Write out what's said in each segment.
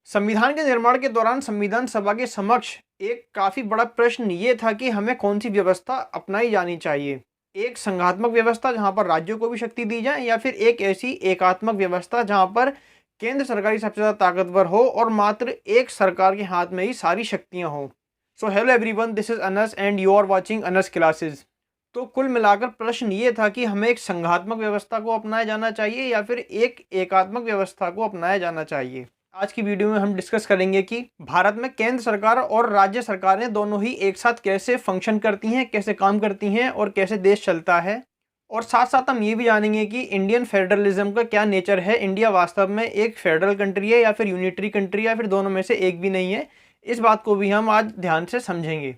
संविधान के निर्माण के दौरान संविधान सभा के समक्ष एक काफ़ी बड़ा प्रश्न ये था कि हमें कौन सी व्यवस्था अपनाई जानी चाहिए। एक संघात्मक व्यवस्था जहाँ पर राज्यों को भी शक्ति दी जाए, या फिर एक ऐसी एकात्मक व्यवस्था जहाँ पर केंद्र सरकार ही सबसे ज़्यादा ताकतवर हो और मात्र एक सरकार के हाथ में ही सारी शक्तियाँ हों। So hello everyone, this is Anas and you are watching Anas classes. तो कुल मिलाकर प्रश्न ये था कि हमें एक संघात्मक व्यवस्था को अपनाया जाना चाहिए या फिर एक एकात्मक व्यवस्था को अपनाया जाना चाहिए। आज की वीडियो में हम डिस्कस करेंगे कि भारत में केंद्र सरकार और राज्य सरकारें दोनों ही एक साथ कैसे फंक्शन करती हैं, कैसे काम करती हैं और कैसे देश चलता है। और साथ साथ हम ये भी जानेंगे कि इंडियन फेडरलिज्म का क्या नेचर है। इंडिया वास्तव में एक फेडरल कंट्री है या फिर यूनिटरी कंट्री, या फिर दोनों में से एक भी नहीं है। इस बात को भी हम आज ध्यान से समझेंगे।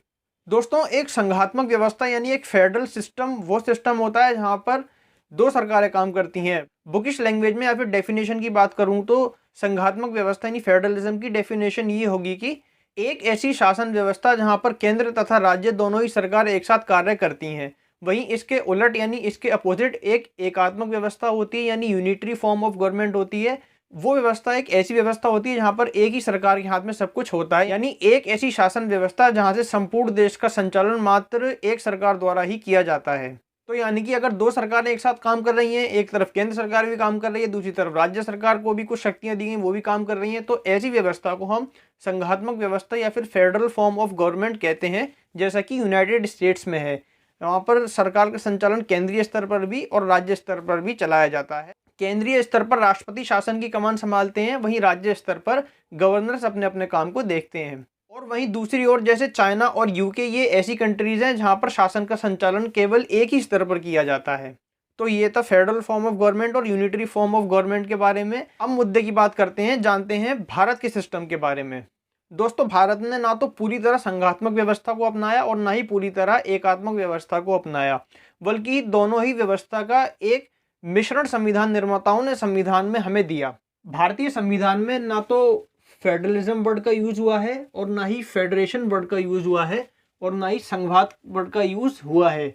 दोस्तों, एक संघात्मक व्यवस्था यानी एक फेडरल सिस्टम वो सिस्टम होता है जहां पर दो सरकारें काम करती हैं। बुकिश लैंग्वेज में या फिर डेफिनेशन की बात करूं तो संघात्मक व्यवस्था यानी फेडरलिज्म की डेफिनेशन ये होगी कि एक ऐसी शासन व्यवस्था जहां पर केंद्र तथा राज्य दोनों ही सरकार एक साथ कार्य करती हैं। वहीं इसके उलट यानी इसके अपोजिट एक एकात्मक व्यवस्था होती है यानी यूनिटरी फॉर्म ऑफ गवर्नमेंट होती है। वो व्यवस्था एक ऐसी व्यवस्था होती है जहां पर एक ही सरकार के हाथ में सब कुछ होता है, यानी एक ऐसी शासन व्यवस्था जहां से संपूर्ण देश का संचालन मात्र एक सरकार द्वारा ही किया जाता है। तो यानी कि अगर दो सरकारें एक साथ काम कर रही हैं, एक तरफ केंद्र सरकार भी काम कर रही है, दूसरी तरफ राज्य सरकार को भी कुछ शक्तियां दी गई, वो भी काम कर रही हैं, तो ऐसी व्यवस्था को हम संघात्मक व्यवस्था या फिर फेडरल फॉर्म ऑफ गवर्नमेंट कहते हैं, जैसा कि यूनाइटेड स्टेट्स में है। वहाँ पर सरकार का संचालन केंद्रीय स्तर पर भी और राज्य स्तर पर भी चलाया जाता है। केंद्रीय स्तर पर राष्ट्रपति शासन की कमान संभालते हैं, वहीं राज्य स्तर पर गवर्नर्स अपने अपने काम को देखते हैं। और वहीं दूसरी ओर जैसे चाइना और यूके, ये ऐसी कंट्रीज हैं जहां पर शासन का संचालन केवल एक ही स्तर पर किया जाता है। तो ये था फेडरल फॉर्म ऑफ गवर्नमेंट और यूनिटरी फॉर्म ऑफ गवर्नमेंट के बारे में। अब मुद्दे की बात करते हैं, जानते हैं भारत के सिस्टम के बारे में। दोस्तों, भारत ने ना तो पूरी तरह संघात्मक व्यवस्था को अपनाया और ना ही पूरी तरह एकात्मक व्यवस्था को अपनाया, बल्कि दोनों ही व्यवस्था का एक मिश्रण संविधान निर्माताओं ने संविधान में हमें दिया। भारतीय संविधान में ना तो फेडरलिज्म वर्ड का यूज हुआ है और ना ही फेडरेशन वर्ड का यूज हुआ है और ना ही संघवाद वर्ड का यूज हुआ है।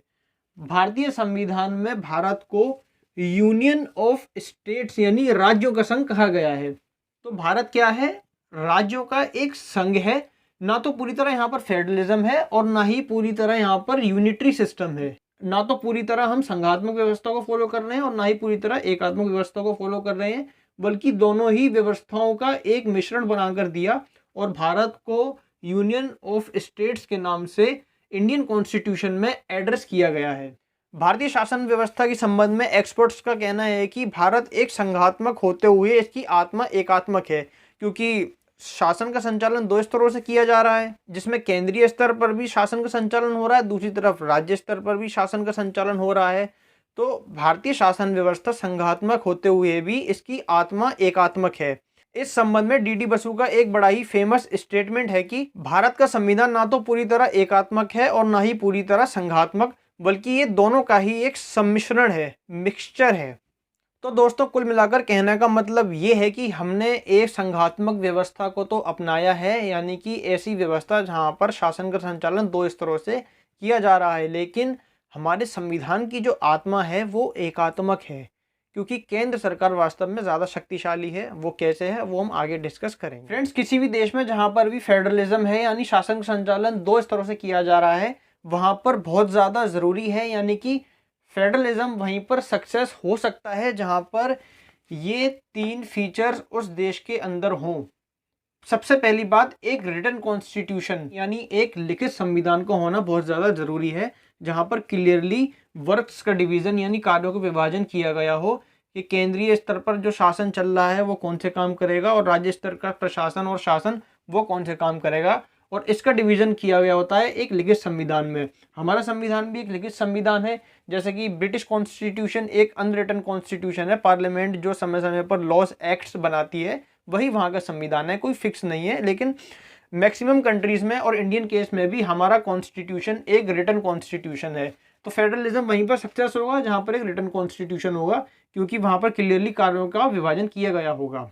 भारतीय संविधान में भारत को यूनियन ऑफ स्टेट्स यानी राज्यों का संघ कहा गया है। तो भारत क्या है? राज्यों का एक संघ है। ना तो पूरी तरह यहाँ पर फेडरलिज्म है और ना ही पूरी तरह यहाँ पर यूनिटरी सिस्टम है। ना तो पूरी तरह हम संघात्मक व्यवस्था को फॉलो कर रहे हैं और ना ही पूरी तरह एकात्मक व्यवस्था को फॉलो कर रहे हैं, बल्कि दोनों ही व्यवस्थाओं का एक मिश्रण बनाकर दिया और भारत को यूनियन ऑफ स्टेट्स के नाम से इंडियन कॉन्स्टिट्यूशन में एड्रेस किया गया है। भारतीय शासन व्यवस्था के संबंध में एक्सपर्ट्स का कहना है कि भारत एक संघात्मक होते हुए इसकी आत्मा एकात्मक है, क्योंकि शासन का संचालन दो स्तरों से किया जा रहा है, जिसमें केंद्रीय स्तर पर भी शासन का संचालन हो रहा है, दूसरी तरफ राज्य स्तर पर भी शासन का संचालन हो रहा है। तो भारतीय शासन व्यवस्था संघात्मक होते हुए भी इसकी आत्मा एकात्मक है। इस संबंध में डीडी बसु का एक बड़ा ही फेमस स्टेटमेंट है कि भारत का संविधान ना तो पूरी तरह एकात्मक है और ना ही पूरी तरह संघात्मक, बल्कि ये दोनों का ही एक सम्मिश्रण है, मिक्सचर है। तो दोस्तों, कुल मिलाकर कहने का मतलब ये है कि हमने एक संघात्मक व्यवस्था को तो अपनाया है, यानी कि ऐसी व्यवस्था जहां पर शासन का संचालन दो स्तरों से किया जा रहा है, लेकिन हमारे संविधान की जो आत्मा है वो एकात्मक है, क्योंकि केंद्र सरकार वास्तव में ज़्यादा शक्तिशाली है। वो कैसे है वो हम आगे डिस्कस करेंगे। फ्रेंड्स, किसी भी देश में जहाँ पर भी फेडरलिज्म है यानी शासन का संचालन दो स्तरों से किया जा रहा है, वहाँ पर बहुत ज़्यादा ज़रूरी है, यानी कि फेडरलिज्म वहीं पर सक्सेस हो सकता है जहाँ पर ये तीन फीचर्स उस देश के अंदर हों। सबसे पहली बात, एक रिटन कॉन्स्टिट्यूशन यानी एक लिखित संविधान का होना बहुत ज़्यादा ज़रूरी है, जहाँ पर क्लियरली वर्क्स का डिवीज़न यानी कार्यों का विभाजन किया गया हो कि केंद्रीय स्तर पर जो शासन चल रहा है वो कौन से काम करेगा और राज्य स्तर का प्रशासन और शासन वो कौन से काम करेगा, और इसका डिवीज़न किया गया होता है एक लिखित संविधान में। हमारा संविधान भी एक लिखित संविधान है, जैसे कि ब्रिटिश कॉन्स्टिट्यूशन एक अनरिटन कॉन्स्टिट्यूशन है। पार्लियामेंट जो समय समय पर लॉज एक्ट्स बनाती है वही वहाँ का संविधान है, कोई फिक्स नहीं है। लेकिन मैक्सिमम कंट्रीज़ में और इंडियन केस में भी हमारा कॉन्स्टिट्यूशन एक रिटन कॉन्स्टिट्यूशन है। तो फेडरलिज्म वहीं पर सक्सेस होगा जहाँ पर एक रिटन कॉन्स्टिट्यूशन होगा, क्योंकि वहाँ पर क्लियरली कार्यों का विभाजन किया गया होगा।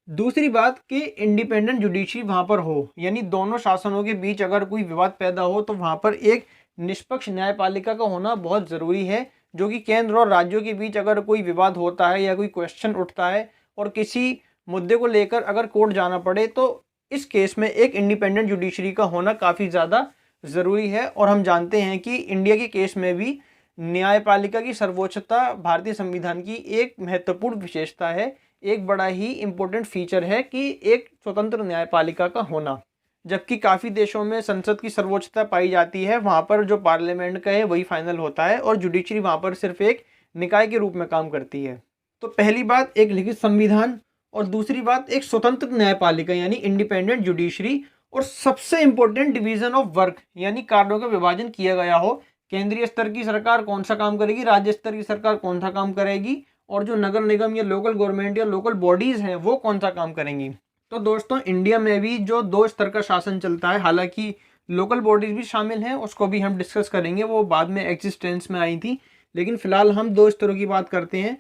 दूसरी बात कि इंडिपेंडेंट जुडिशरी वहाँ पर हो, यानी दोनों शासनों के बीच अगर कोई विवाद पैदा हो तो वहाँ पर एक निष्पक्ष न्यायपालिका का होना बहुत ज़रूरी है, जो कि केंद्र और राज्यों के बीच अगर कोई विवाद होता है या कोई क्वेश्चन उठता है और किसी मुद्दे को लेकर अगर कोर्ट जाना पड़े तो इस केस में एक इंडिपेंडेंट जुडिशरी का होना काफ़ी ज़्यादा ज़रूरी है। और हम जानते हैं कि इंडिया के केस में भी न्यायपालिका की सर्वोच्चता भारतीय संविधान की एक महत्वपूर्ण विशेषता है, एक बड़ा ही इम्पोर्टेंट फीचर है कि एक स्वतंत्र न्यायपालिका का होना। जबकि काफ़ी देशों में संसद की सर्वोच्चता पाई जाती है, वहाँ पर जो पार्लियामेंट का है वही फाइनल होता है और जुडिशरी वहाँ पर सिर्फ एक निकाय के रूप में काम करती है। तो पहली बात एक लिखित संविधान और दूसरी बात एक स्वतंत्र न्यायपालिका यानी इंडिपेंडेंट जुडिशरी, और सबसे इंपॉर्टेंट डिवीजन ऑफ वर्क यानी कार्यों का विभाजन किया गया हो। केंद्रीय स्तर की सरकार कौन सा काम करेगी, राज्य स्तर की सरकार कौन सा काम करेगी, और जो नगर निगम या लोकल गवर्नमेंट या लोकल बॉडीज हैं वो कौन सा काम करेंगी। तो दोस्तों इंडिया में भी जो 2 स्तर का शासन चलता है, हालांकि लोकल बॉडीज भी शामिल हैं, उसको भी हम डिस्कस करेंगे, वो बाद में एग्जिस्टेंस में आई थी, लेकिन फिलहाल हम 2 स्तरों की बात करते हैं।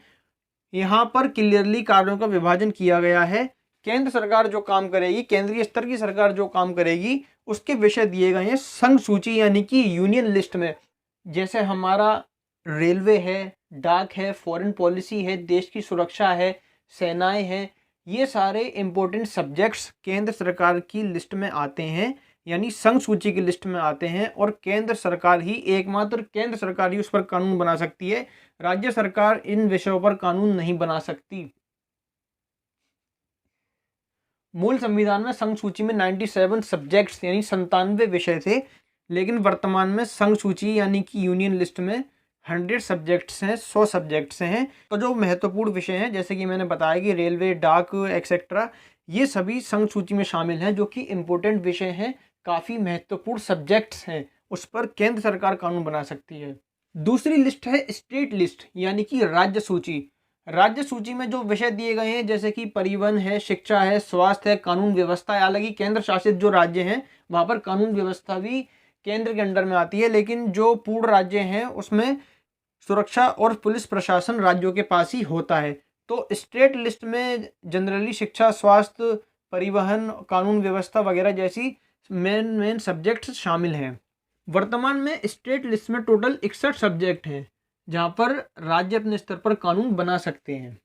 यहाँ पर क्लियरली कार्यों का विभाजन किया गया है। केंद्र सरकार जो काम करेगी, केंद्रीय स्तर की सरकार जो काम करेगी, उसके विषय दिए गए हैं संघ सूची यानी कि यूनियन लिस्ट में। जैसे हमारा रेलवे है, डाक है, फॉरेन पॉलिसी है, देश की सुरक्षा है, सेनाएं हैं, ये सारे इंपॉर्टेंट सब्जेक्ट्स केंद्र सरकार की लिस्ट में आते हैं, यानी संघ सूची की लिस्ट में आते हैं। और केंद्र सरकार ही, एकमात्र केंद्र सरकार ही उस पर कानून बना सकती है, राज्य सरकार इन विषयों पर कानून नहीं बना सकती। मूल संविधान में संघ सूची में 97 सब्जेक्ट्स यानी 97 विषय थे, लेकिन वर्तमान में संघ सूची यानी कि यूनियन लिस्ट में 100 सब्जेक्ट्स हैं, 100 सब्जेक्ट्स हैं। तो जो महत्वपूर्ण विषय हैं, जैसे कि मैंने बताया कि रेलवे, डाक एक्सेट्रा, ये सभी संघ सूची में शामिल हैं, जो कि इम्पोर्टेंट विषय हैं, काफ़ी महत्वपूर्ण सब्जेक्ट्स हैं, उस पर केंद्र सरकार कानून बना सकती है। दूसरी लिस्ट है स्टेट लिस्ट यानी कि राज्य सूची। राज्य सूची में जो विषय दिए गए हैं, जैसे कि परिवहन है, शिक्षा है, स्वास्थ्य है, कानून व्यवस्था है। हालांकि केंद्र शासित जो राज्य हैं वहाँ पर कानून व्यवस्था भी केंद्र के अंडर में आती है, लेकिन जो पूर्ण राज्य हैं उसमें सुरक्षा और पुलिस प्रशासन राज्यों के पास ही होता है। तो स्टेट लिस्ट में जनरली शिक्षा, स्वास्थ्य, परिवहन, कानून व्यवस्था वगैरह जैसी मेन सब्जेक्ट्स शामिल हैं। वर्तमान में स्टेट लिस्ट में टोटल 61 सब्जेक्ट हैं, जहाँ पर राज्य अपने स्तर पर कानून बना सकते हैं।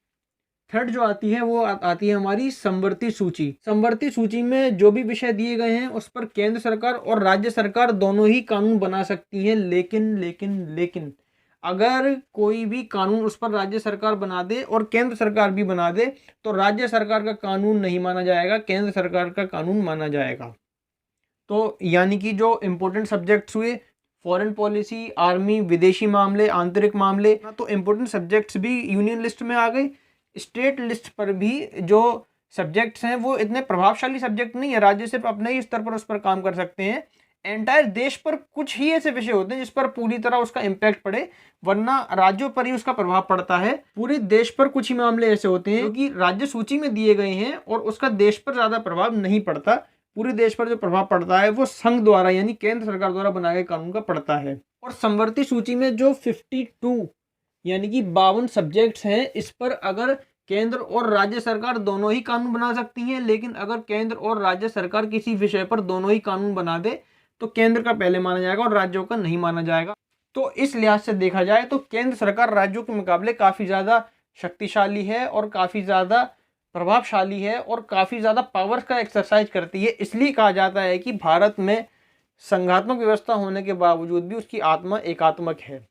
थर्ड जो आती है वो आती है हमारी समवर्ती सूची। समवर्ती सूची में जो भी विषय दिए गए हैं उस पर केंद्र सरकार और राज्य सरकार दोनों ही कानून बना सकती हैं, लेकिन अगर कोई भी कानून उस पर राज्य सरकार बना दे और केंद्र सरकार भी बना दे तो राज्य सरकार का कानून नहीं माना जाएगा, केंद्र सरकार का कानून माना जाएगा। तो यानी कि जो इम्पोर्टेंट सब्जेक्ट्स हुए, फॉरेन पॉलिसी, आर्मी, विदेशी मामले, आंतरिक मामले, तो इम्पोर्टेंट सब्जेक्ट्स भी यूनियन लिस्ट में आ गए। स्टेट लिस्ट पर भी जो सब्जेक्ट्स हैं वो इतने प्रभावशाली सब्जेक्ट नहीं है, राज्य सिर्फ अपने ही स्तर पर उस पर काम कर सकते हैं। एंटायर देश पर कुछ ही ऐसे विषय होते हैं जिस पर पूरी तरह उसका इम्पैक्ट पड़े, वरना राज्यों पर ही उसका प्रभाव पड़ता है। पूरे देश पर कुछ ही मामले ऐसे होते हैं जो कि राज्य सूची में दिए गए हैं और उसका देश पर ज़्यादा प्रभाव नहीं पड़ता। पूरे देश पर जो प्रभाव पड़ता है वो संघ द्वारा यानी केंद्र सरकार द्वारा बनाए गए कानून का पड़ता है। और समवर्ती सूची में जो 52 यानी कि 52 सब्जेक्ट्स हैं, इस पर अगर केंद्र और राज्य सरकार दोनों ही कानून बना सकती हैं, लेकिन अगर केंद्र और राज्य सरकार किसी विषय पर दोनों ही कानून बना दे तो केंद्र का पहले माना जाएगा और राज्यों का नहीं माना जाएगा। तो इस लिहाज से देखा जाए तो केंद्र सरकार राज्यों के मुकाबले काफ़ी ज़्यादा शक्तिशाली है और काफ़ी ज़्यादा प्रभावशाली है और काफ़ी ज़्यादा पावर्स का एक्सरसाइज करती है। इसलिए कहा जाता है कि भारत में संघात्मक व्यवस्था होने के बावजूद भी उसकी आत्मा एकात्मक है।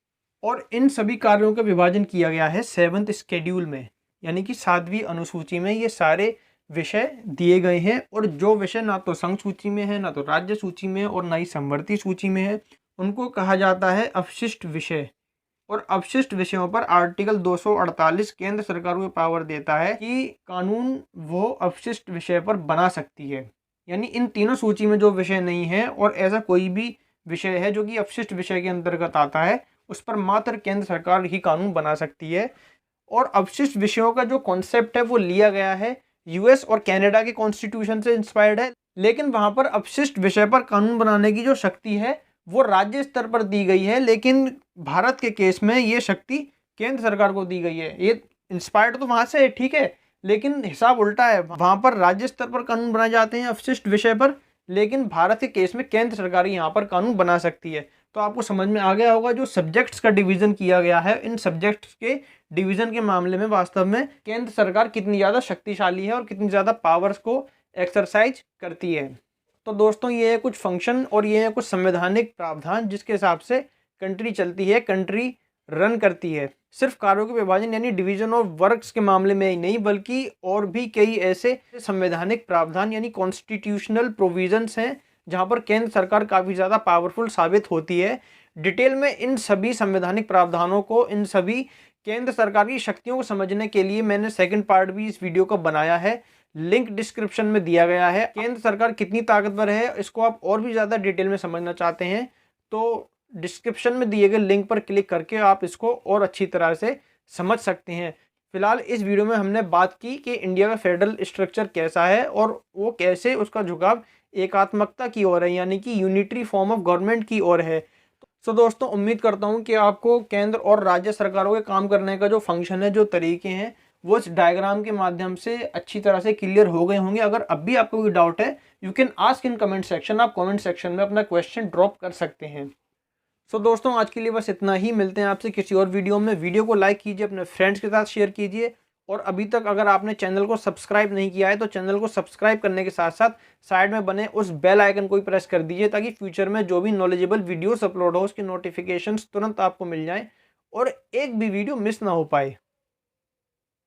और इन सभी कार्यों का विभाजन किया गया है 7th शेड्यूल में, यानी कि 7वीं अनुसूची में ये सारे विषय दिए गए हैं। और जो विषय ना तो संघ सूची में है, ना तो राज्य सूची में और ना ही समवर्ती सूची में है, उनको कहा जाता है अवशिष्ट विषय। और अवशिष्ट विषयों पर आर्टिकल 248 केंद्र सरकार को पावर देता है कि कानून वो अवशिष्ट विषय पर बना सकती है। यानी इन तीनों सूची में जो विषय नहीं है और ऐसा कोई भी विषय है जो कि अवशिष्ट विषय के अंतर्गत आता है, उस पर मात्र केंद्र सरकार ही कानून बना सकती है। और अवशिष्ट विषयों का जो कॉन्सेप्ट है वो लिया गया है यूएस और कनाडा के कॉन्स्टिट्यूशन से इंस्पायर्ड है, लेकिन वहाँ पर अवशिष्ट विषय पर कानून बनाने की जो शक्ति है वो राज्य स्तर पर दी गई है, लेकिन भारत के केस में ये शक्ति केंद्र सरकार को दी गई है। ये इंस्पायर्ड तो वहाँ से है, ठीक है, लेकिन हिसाब उल्टा है। वहाँ पर राज्य स्तर पर कानून बनाए जाते हैं अवशिष्ट विषय पर, लेकिन भारत के केस में केंद्र सरकार यहाँ पर कानून बना सकती है। तो आपको समझ में आ गया होगा जो सब्जेक्ट्स का डिवीज़न किया गया है, इन सब्जेक्ट्स के डिवीज़न के मामले में वास्तव में केंद्र सरकार कितनी ज़्यादा शक्तिशाली है और कितनी ज़्यादा पावर्स को एक्सरसाइज करती है। तो दोस्तों ये है कुछ फंक्शन और ये है कुछ संवैधानिक प्रावधान जिसके हिसाब से कंट्री चलती है, कंट्री रन करती है। सिर्फ कार्यों के विभाजन यानी डिवीजन ऑफ वर्क्स के मामले में ही नहीं, बल्कि और भी कई ऐसे संवैधानिक प्रावधान यानी कॉन्स्टिट्यूशनल प्रोविजंस हैं जहां पर केंद्र सरकार काफ़ी ज़्यादा पावरफुल साबित होती है। डिटेल में इन सभी संवैधानिक प्रावधानों को, इन सभी केंद्र सरकार की शक्तियों को समझने के लिए मैंने सेकंड पार्ट भी इस वीडियो का बनाया है, लिंक डिस्क्रिप्शन में दिया गया है। केंद्र सरकार कितनी ताकतवर है, इसको आप और भी ज़्यादा डिटेल में समझना चाहते हैं तो डिस्क्रिप्शन में दिए गए लिंक पर क्लिक करके आप इसको और अच्छी तरह से समझ सकते हैं। फिलहाल इस वीडियो में हमने बात की कि इंडिया का फेडरल स्ट्रक्चर कैसा है और वो कैसे उसका झुकाव एकात्मकता की ओर है, यानी कि यूनिटरी फॉर्म ऑफ गवर्नमेंट की ओर है। सो दोस्तों उम्मीद करता हूँ कि आपको केंद्र और राज्य सरकारों के काम करने का जो फंक्शन है, जो तरीके हैं, वो इस डायग्राम के माध्यम से अच्छी तरह से क्लियर हो गए होंगे। अगर अब भी आपको कोई डाउट है, you can ask in comment section. आप कमेंट सेक्शन में अपना क्वेश्चन ड्रॉप कर सकते हैं। सो दोस्तों आज के लिए बस इतना ही। मिलते हैं आपसे किसी और वीडियो में। वीडियो को लाइक कीजिए, अपने फ्रेंड्स के साथ शेयर कीजिए और अभी तक अगर आपने चैनल को सब्सक्राइब नहीं किया है तो चैनल को सब्सक्राइब करने के साथ साथ साइड में बने उस बेल आइकन को भी प्रेस कर दीजिए ताकि फ्यूचर में जो भी नॉलेजेबल वीडियोस अपलोड हो उसकी नोटिफिकेशंस तुरंत आपको मिल जाएं और एक भी वीडियो मिस ना हो पाए।